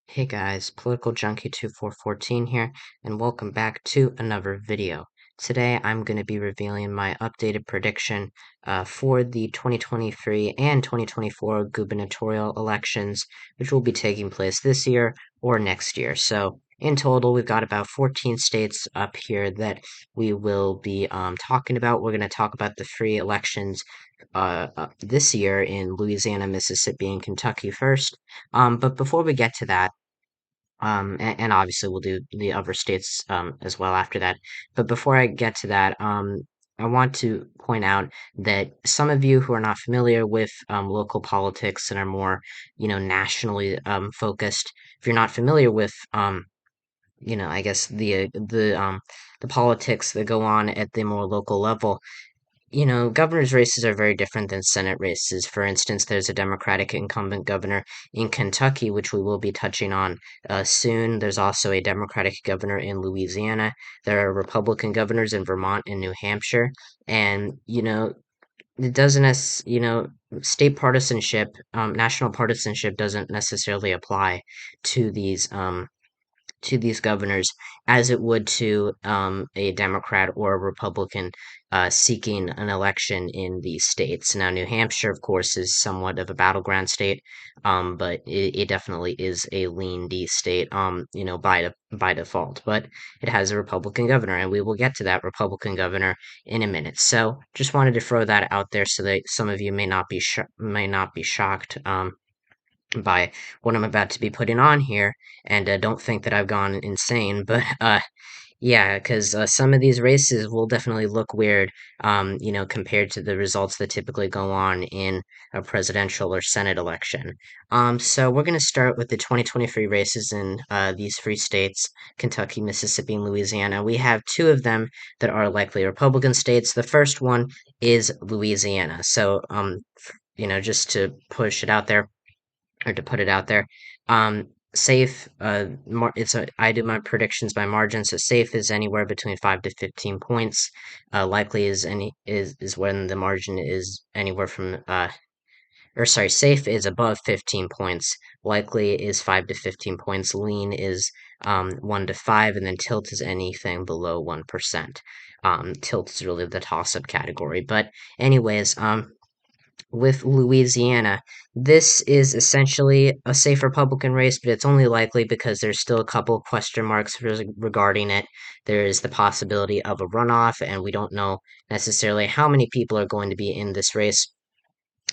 Hey guys, Political Junkie 2414 here, and welcome back to another video. Today I'm going to be revealing my updated prediction for the 2023 and 2024 gubernatorial elections, which will be taking place this year or next year. So, in total, we've got about 14 states up here that we will be talking about. We're going to talk about the free elections this year in Louisiana, Mississippi, and Kentucky first. But before we get to that, and obviously we'll do the other states as well after that. But before I get to that, I want to point out that some of you who are not familiar with local politics and are more, nationally focused, if you're not familiar with, I guess the politics that go on at the more local level, governor's races are very different than Senate races. For instance, there's a Democratic incumbent governor in Kentucky, which we will be touching on soon. There's also a Democratic governor in Louisiana. There are Republican governors in Vermont and New Hampshire. And, it doesn't, state partisanship, national partisanship doesn't necessarily apply to these governors as it would to a Democrat or a Republican seeking an election in these states. Now, New Hampshire, of course, is somewhat of a battleground state, but it definitely is a lean D state, by default. But it has a Republican governor, and we will get to that Republican governor in a minute. So, just wanted to throw that out there so that some of you may not be shocked. By what I'm about to be putting on here, and don't think that I've gone insane, but yeah, because some of these races will definitely look weird, compared to the results that typically go on in a presidential or Senate election. So we're going to start with the 2023 races in these three states, Kentucky, Mississippi, and Louisiana. We have two of them that are likely Republican states. The first one is Louisiana. So, just to push it out there, or to put it out there. Safe, I do my predictions by margin, so safe is anywhere between 5 to 15 points. Likely is when the margin is anywhere from or sorry, safe is above 15 points. Likely is 5 to 15 points. Lean is 1 to 5, and then tilt is anything below 1%. Tilt is really the toss-up category. But anyways, with Louisiana, this is essentially a safe Republican race, but it's only likely because there's still a couple question marks regarding it. There is the possibility of a runoff, and we don't know necessarily how many people are going to be in this race.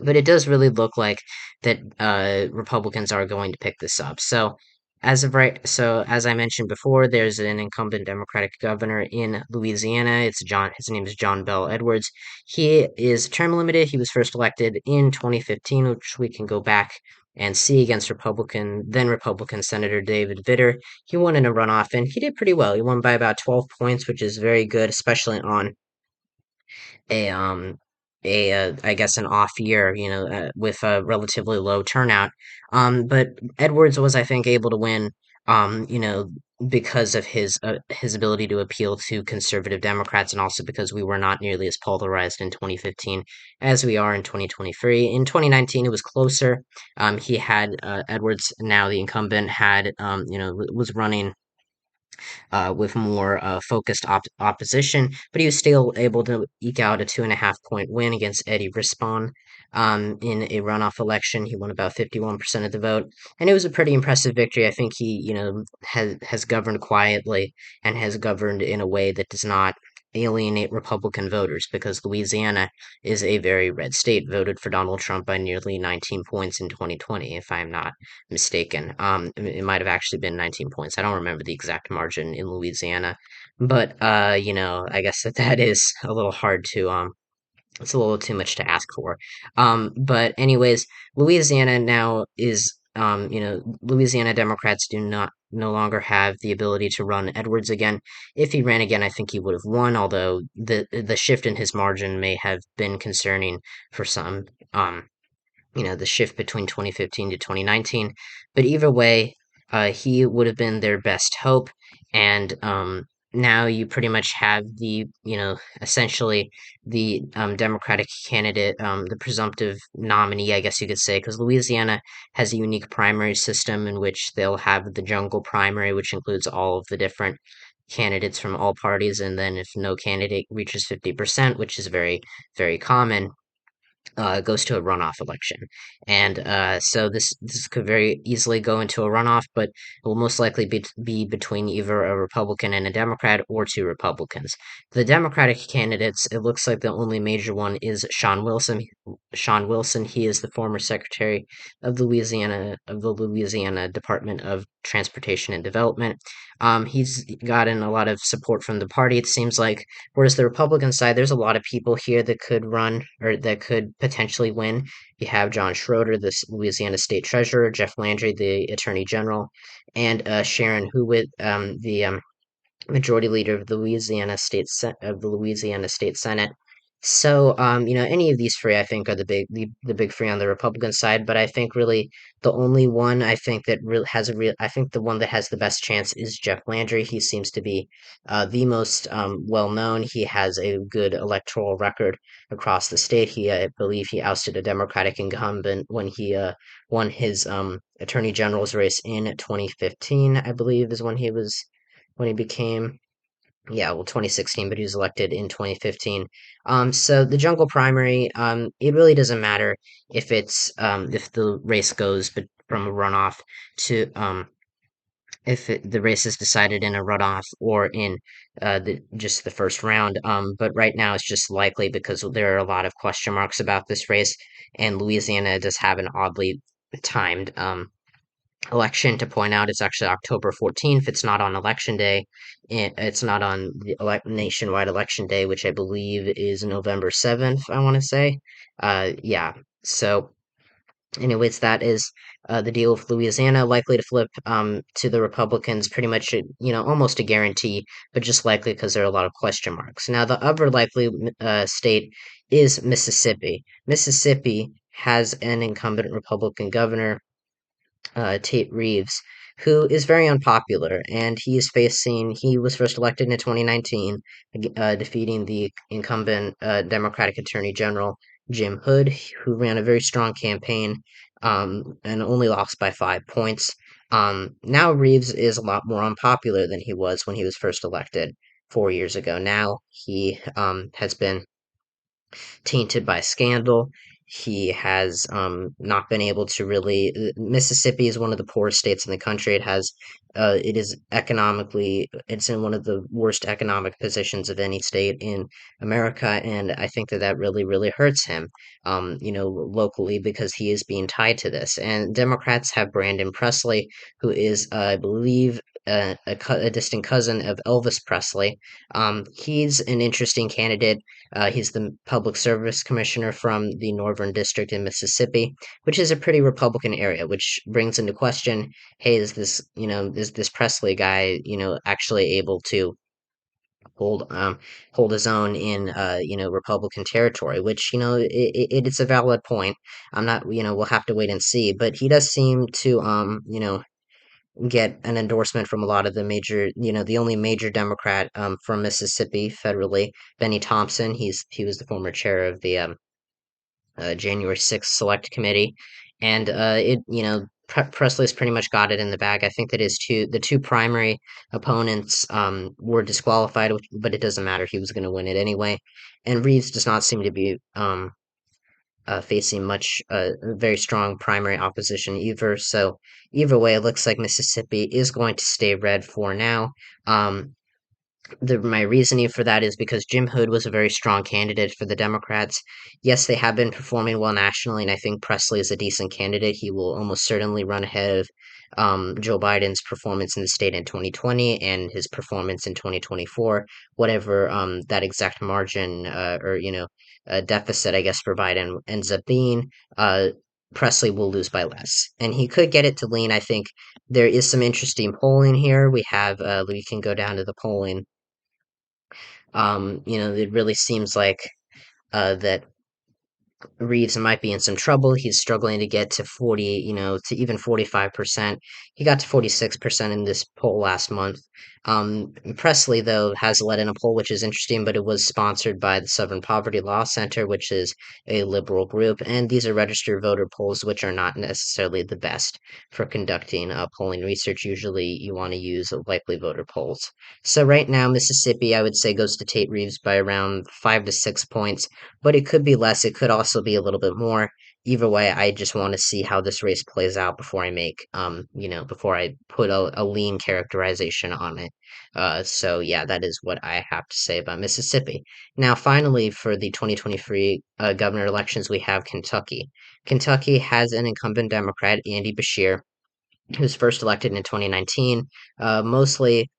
But it does really look like that Republicans are going to pick this up. So as I mentioned before, there's an incumbent Democratic governor in Louisiana. His name is John Bel Edwards. He is term limited. He was first elected in 2015, which we can go back and see against then Republican Senator David Vitter. He won in a runoff, and he did pretty well. He won by about 12 points, which is very good, especially on a I guess an off year, with a relatively low turnout. But Edwards was, I think, able to win, because of his ability to appeal to conservative Democrats, and also because we were not nearly as polarized in 2015 as we are in 2023. In 2019, it was closer. He had Edwards, now the incumbent, was running with more focused opposition, but he was still able to eke out a 2.5 point win against Eddie Rispon in a runoff election. He won about 51% of the vote, and it was a pretty impressive victory. I think he, has governed quietly and has governed in a way that does not alienate Republican voters, because Louisiana is a very red state, voted for Donald Trump by nearly 19 points in 2020, if I'm not mistaken. It might have actually been 19 points. I don't remember the exact margin in Louisiana, but I guess that is a little hard to it's a little too much to ask for. But anyways, Louisiana now is Louisiana Democrats do not no longer have the ability to run Edwards again. If he ran again, I think he would have won, although the shift in his margin may have been concerning for some. The shift between 2015 to 2019. But either way, he would have been their best hope, and now you pretty much have essentially the Democratic candidate, the presumptive nominee, I guess you could say, because Louisiana has a unique primary system in which they'll have the jungle primary, which includes all of the different candidates from all parties, and then if no candidate reaches 50%, which is very, very common, goes to a runoff election. And so this could very easily go into a runoff, but it will most likely be between either a Republican and a Democrat or two Republicans. The Democratic candidates, it looks like the only major one is Sean Wilson. Sean Wilson, he is the former Secretary of the Louisiana Department of Transportation and Development. He's gotten a lot of support from the party, it seems like. Whereas the Republican side, there's a lot of people here that could run or that could potentially win. You have John Schroeder, the Louisiana State Treasurer, Jeff Landry, the Attorney General, and Sharon Hewitt, the Majority Leader of the Louisiana State Senate. So, any of these three, I think, are the big three on the Republican side. But I think really the only one I think that really has a real, I think the one that has the best chance is Jeff Landry. He seems to be the most well known. He has a good electoral record across the state. I believe, he ousted a Democratic incumbent when he won his Attorney General's race in 2015. I believe is when he became, yeah, well, 2016, but he was elected in 2015. So the jungle primary, it really doesn't matter if the race goes from a runoff to the race is decided in a runoff or in just the first round. But right now it's just likely because there are a lot of question marks about this race, and Louisiana does have an oddly timed election. To point out, it's actually October 14th. It's not on election day. It's not on the nationwide election day, which I believe is November 7th, I want to say. Yeah. So, anyways, that is the deal with Louisiana. Likely to flip to the Republicans, pretty much, almost a guarantee, but just likely because there are a lot of question marks. Now, the other likely state is Mississippi. Mississippi has an incumbent Republican governor, Tate Reeves, who is very unpopular, and he was first elected in 2019, defeating the incumbent Democratic Attorney General Jim Hood, who ran a very strong campaign, and only lost by 5 points. Now Reeves is a lot more unpopular than he was when he was first elected 4 years ago. Now he has been tainted by scandal. He has not been able to really. Mississippi is one of the poorest states in the country. It is economically, it's in one of the worst economic positions of any state in America, and I think that that really, really hurts him, locally because he is being tied to this. And Democrats have Brandon Presley, who is, I believe, a distant cousin of Elvis Presley. He's an interesting candidate. He's the public service commissioner from the Northern District in Mississippi, which is a pretty Republican area, which brings into question, hey, is this Presley guy, actually able to hold hold his own in Republican territory, which it's a valid point. I'm not, we'll have to wait and see, but he does seem to get an endorsement from a lot of the major, the only major Democrat from Mississippi federally, Benny Thompson. He was the former chair of the January 6th Select Committee, and Presley's pretty much got it in the bag. I think that the two primary opponents were disqualified, but it doesn't matter. He was going to win it anyway, and Reeves does not seem to be facing much very strong primary opposition either. So either way, it looks like Mississippi is going to stay red for now. My reasoning for that is because Jim Hood was a very strong candidate for the Democrats. Yes, they have been performing well nationally, and I think Presley is a decent candidate. He will almost certainly run ahead of Joe Biden's performance in the state in 2020 and his performance in 2024, whatever that exact margin or deficit, I guess, for Biden ends up being. Presley will lose by less, and he could get it to lean. I think there is some interesting polling here. We can go down to the polling. It really seems like that Reeves might be in some trouble. He's struggling to get to 40, to even 45%. He got to 46% in this poll last month. Presley, though, has led in a poll, which is interesting, but it was sponsored by the Southern Poverty Law Center, which is a liberal group, and these are registered voter polls, which are not necessarily the best for conducting polling research. Usually, you want to use likely voter polls. So right now, Mississippi, I would say, goes to Tate Reeves by around 5 to 6 points, but it could be less. It could also be a little bit more. Either way, I just want to see how this race plays out before I make, before I put a lean characterization on it. So yeah, that is what I have to say about Mississippi. Now, finally, for the 2023 governor elections, we have Kentucky. Kentucky has an incumbent Democrat, Andy Beshear, who was first elected in 2019, mostly,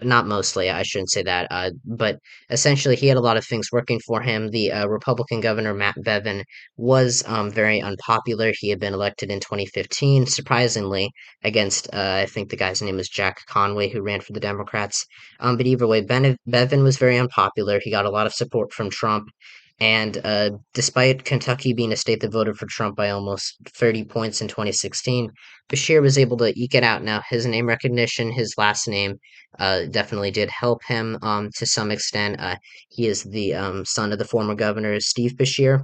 not mostly, I shouldn't say that, but essentially he had a lot of things working for him. The Republican governor, Matt Bevin, was very unpopular. He had been elected in 2015, surprisingly, against, I think the guy's name is Jack Conway, who ran for the Democrats. But either way, Bevin was very unpopular. He got a lot of support from Trump. And despite Kentucky being a state that voted for Trump by almost 30 points in 2016, Bashir was able to eke it out. Now, his name recognition, his last name, definitely did help him to some extent. He is the son of the former governor, Steve Bashir,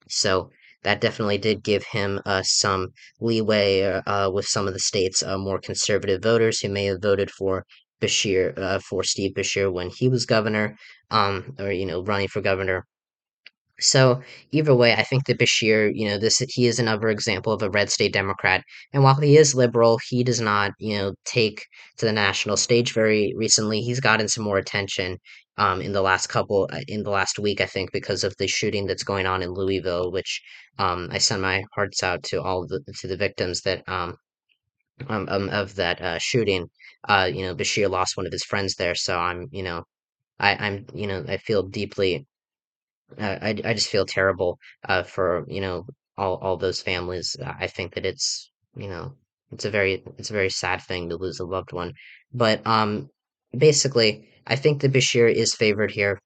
so that definitely did give him some leeway with some of the state's more conservative voters who may have voted for Steve Bashir when he was governor, or running for governor. So either way, I think that Bashir, this he is another example of a red state Democrat. And while he is liberal, he does not, take to the national stage very recently. He's gotten some more attention in the last week, I think, because of the shooting that's going on in Louisville, which I send my hearts out to the victims that of that shooting. Bashir lost one of his friends there, so I feel deeply I just feel terrible for all those families. I think that it's a very sad thing to lose a loved one. But basically, I think that Bashir is favored here.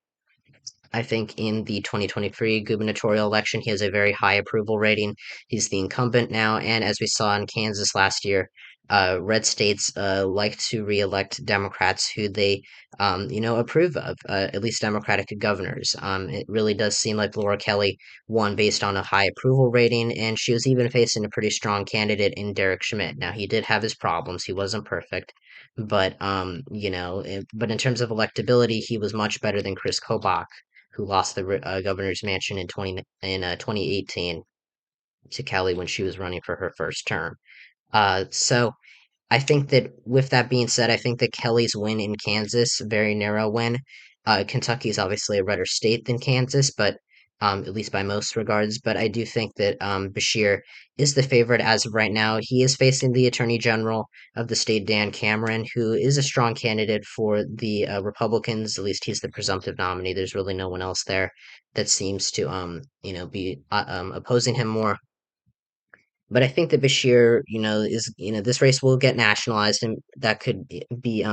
I think in the 2023 gubernatorial election, he has a very high approval rating. He's the incumbent now, and as we saw in Kansas last year, red states like to reelect Democrats who they, approve of, at least Democratic governors. It really does seem like Laura Kelly won based on a high approval rating, and she was even facing a pretty strong candidate in Derek Schmidt. Now, he did have his problems; he wasn't perfect, but but in terms of electability, he was much better than Chris Kobach, who lost the governor's mansion in 2018 to Kelly when she was running for her first term. So I think that with that being said, I think that Kelly's win in Kansas, very narrow win. Kentucky is obviously a redder state than Kansas, but at least by most regards. But I do think that Bashir is the favorite as of right now. He is facing the Attorney General of the state, Dan Cameron, who is a strong candidate for the Republicans. At least he's the presumptive nominee. There's really no one else there that seems to be opposing him more. But I think that Bashir, this race will get nationalized, and that could be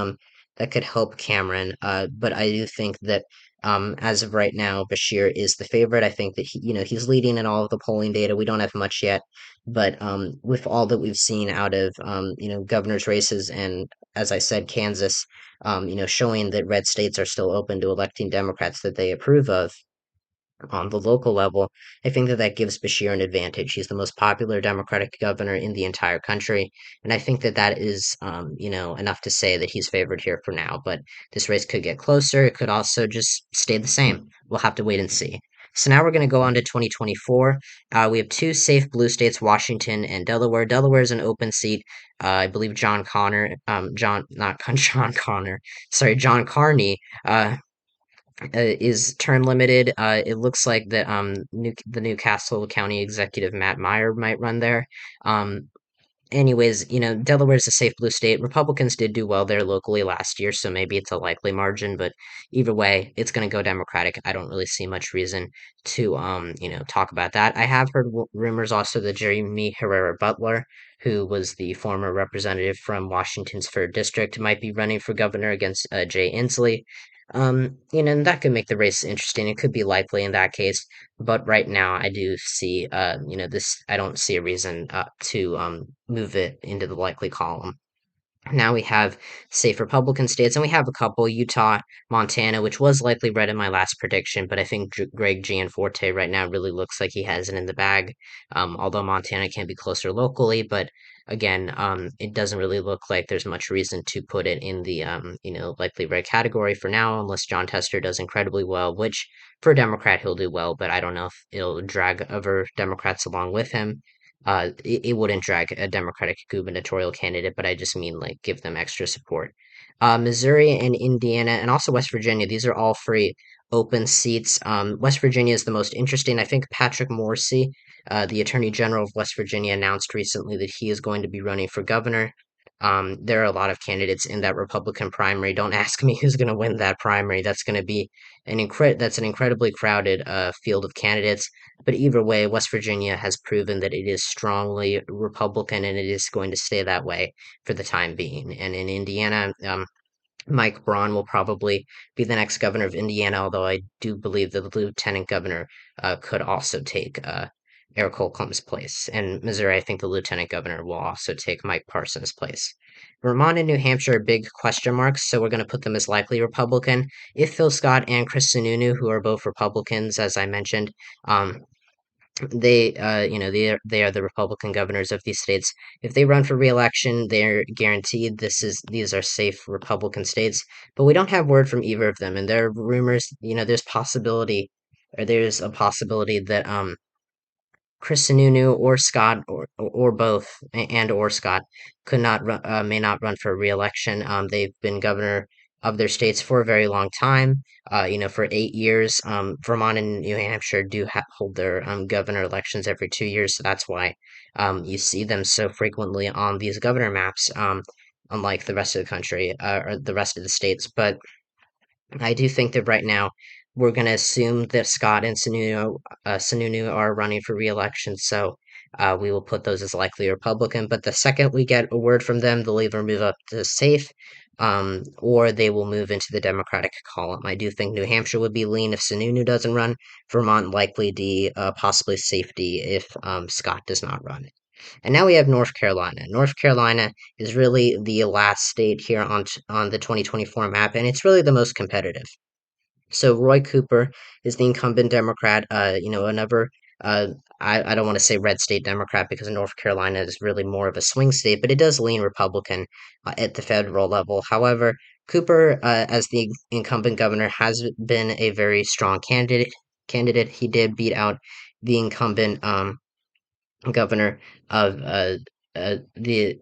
that could help Cameron. But I do think that as of right now, Bashir is the favorite. I think that he's leading in all of the polling data. We don't have much yet, but with all that we've seen out of governors' races, and as I said, Kansas, showing that red states are still open to electing Democrats that they approve of on the local level, I think that that gives Bashir an advantage. He's the most popular Democratic governor in the entire country, and I think that that is, enough to say that he's favored here for now. But this race could get closer. It could also just stay the same. We'll have to wait and see. So now we're going to go on to 2024. We have two safe blue states, Washington and Delaware. Delaware is an open seat. I believe John Connor, sorry, John Carney, is term limited. It looks like the Newcastle County Executive Matt Meyer might run there. Anyways, Delaware's a safe blue state. Republicans did do well there locally last year, so maybe it's a likely margin, but either way, it's going to go Democratic. I don't really see much reason to, talk about that. I have heard rumors also that Jeremy Herrera Butler, who was the former representative from Washington's 3rd District, might be running for governor against Jay Inslee. And that could make the race interesting. It could be likely in that case, but right now I do see, I don't see a reason to move it into the likely column. Now we have safe Republican states, and we have a couple: Utah, Montana, which was likely red in my last prediction, but I think Greg Gianforte right now really looks like he has it in the bag. Although Montana can be closer locally, but again, it doesn't really look like there's much reason to put it in the likely red category for now, unless John Tester does incredibly well, which for a Democrat he'll do well, but I don't know if it'll drag other Democrats along with him. It wouldn't drag a Democratic gubernatorial candidate, but I just mean like give them extra support. Missouri and Indiana, and also West Virginia, these are all free open seats. West Virginia is the most interesting. I think Patrick Morrisey, the Attorney General of West Virginia, announced recently that he is going to be running for governor. There are a lot of candidates in that Republican primary. Don't ask me who's going to win that primary. That's going to be that's an incredibly crowded field of candidates. But either way, West Virginia has proven that it is strongly Republican, and it is going to stay that way for the time being. And in Indiana, Mike Braun will probably be the next governor of Indiana, although I do believe that the lieutenant governor could also take Eric Holcomb's place. And Missouri, I think the lieutenant governor will also take Mike Parson's place. Vermont and New Hampshire are big question marks, so we're going to put them as likely Republican. If Phil Scott and Chris Sununu, who are both Republicans, as I mentioned, um, they are the Republican governors of these states. If they run for re-election, they're guaranteed these are safe Republican states. But we don't have word from either of them, and there are rumors. There's a possibility that Chris Sununu or Scott or both and or Scott could not run, may not run for re-election. They've been governor of their states for a very long time. For 8 years. Vermont and New Hampshire do hold their governor elections every 2 years, so that's why you see them so frequently on these governor maps. Unlike the rest of the country or the rest of the states, but I do think that right now we're going to assume that Scott and Sununu are running for re-election, so we will put those as likely Republican. But the second we get a word from them, they'll either move up to safe, or they will move into the Democratic column. I do think New Hampshire would be lean if Sununu doesn't run. Vermont likely D, possibly safety if Scott does not run. And now we have North Carolina. North Carolina is really the last state here on the 2024 map, and it's really the most competitive. So Roy Cooper is the incumbent Democrat. Another. I don't want to say red state Democrat because North Carolina is really more of a swing state, but it does lean Republican at the federal level. However, Cooper, as the incumbent governor, has been a very strong candidate. He did beat out the incumbent governor of the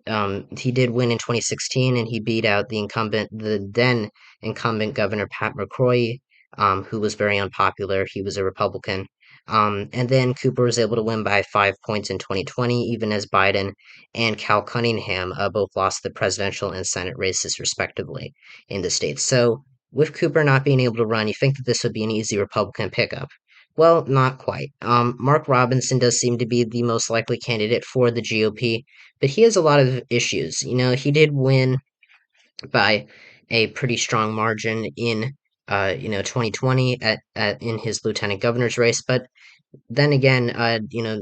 he did win in 2016, and he beat out the then incumbent governor Pat McCrory, who was very unpopular. He was a Republican. And then Cooper was able to win by 5 points in 2020, even as Biden and Cal Cunningham both lost the presidential and Senate races respectively in the state. So with Cooper not being able to run, you think that this would be an easy Republican pickup. Well, not quite. Mark Robinson does seem to be the most likely candidate for the GOP, but he has a lot of issues. He did win by a pretty strong margin in 2020 in his lieutenant governor's race, but then again,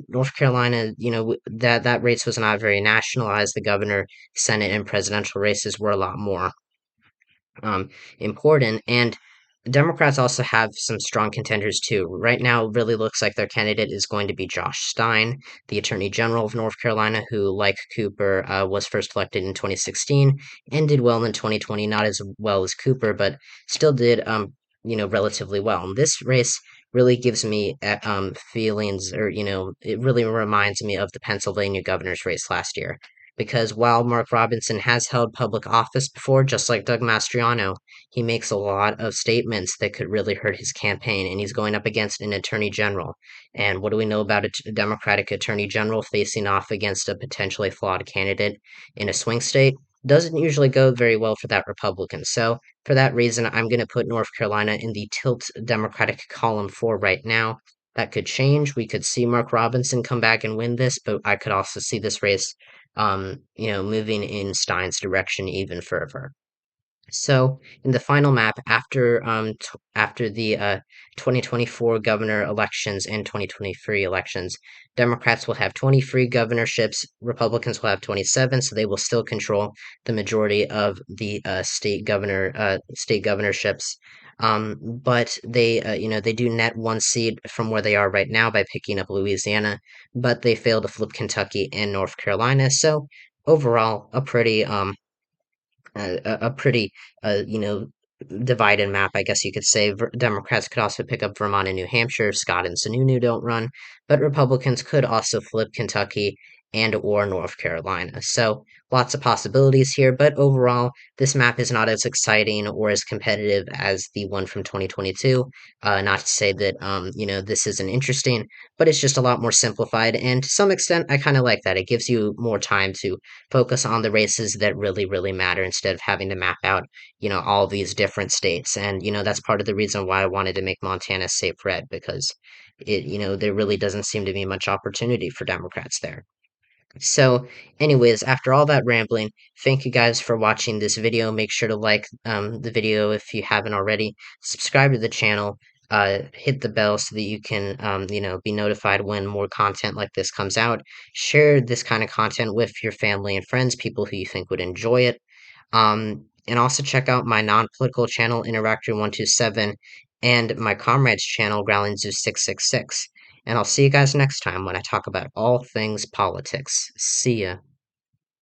North Carolina, that race was not very nationalized. The governor, Senate, and presidential races were a lot more um, important. And Democrats also have some strong contenders too. Right now, it really looks like their candidate is going to be Josh Stein, the Attorney General of North Carolina, who, like Cooper, was first elected in 2016 and did well in 2020. Not as well as Cooper, but still did, relatively well. And this race really gives me feelings, or it really reminds me of the Pennsylvania governor's race last year. Because while Mark Robinson has held public office before, just like Doug Mastriano, he makes a lot of statements that could really hurt his campaign, and he's going up against an attorney general. And what do we know about a Democratic attorney general facing off against a potentially flawed candidate in a swing state? Doesn't usually go very well for that Republican. So, for that reason, I'm going to put North Carolina in the tilt Democratic column for right now. That could change. We could see Mark Robinson come back and win this, but I could also see this race moving in Stein's direction even further. So in the final map, after the 2024 governor elections and 2023 elections, Democrats will have 20 free governorships. Republicans will have 27, so they will still control the majority of the state governorships. But they do net one seat from where they are right now by picking up Louisiana, but they fail to flip Kentucky and North Carolina. So overall, a pretty divided map, I guess you could say. Democrats could also pick up Vermont and New Hampshire if Scott and Sununu don't run, but Republicans could also flip Kentucky and or North Carolina. So lots of possibilities here, but overall, this map is not as exciting or as competitive as the one from 2022. Not to say that this isn't interesting, but it's just a lot more simplified, and to some extent, I kind of like that. It gives you more time to focus on the races that really, really matter instead of having to map out, all these different states. And, that's part of the reason why I wanted to make Montana safe red because there really doesn't seem to be much opportunity for Democrats there. So, anyways, after all that rambling, thank you guys for watching this video. Make sure to like the video if you haven't already. Subscribe to the channel. Hit the bell so that you can, be notified when more content like this comes out. Share this kind of content with your family and friends, people who you think would enjoy it. And also check out my non-political channel, Interactor127, and my comrades channel, GrowlingZoo666. And I'll see you guys next time when I talk about all things politics. See ya.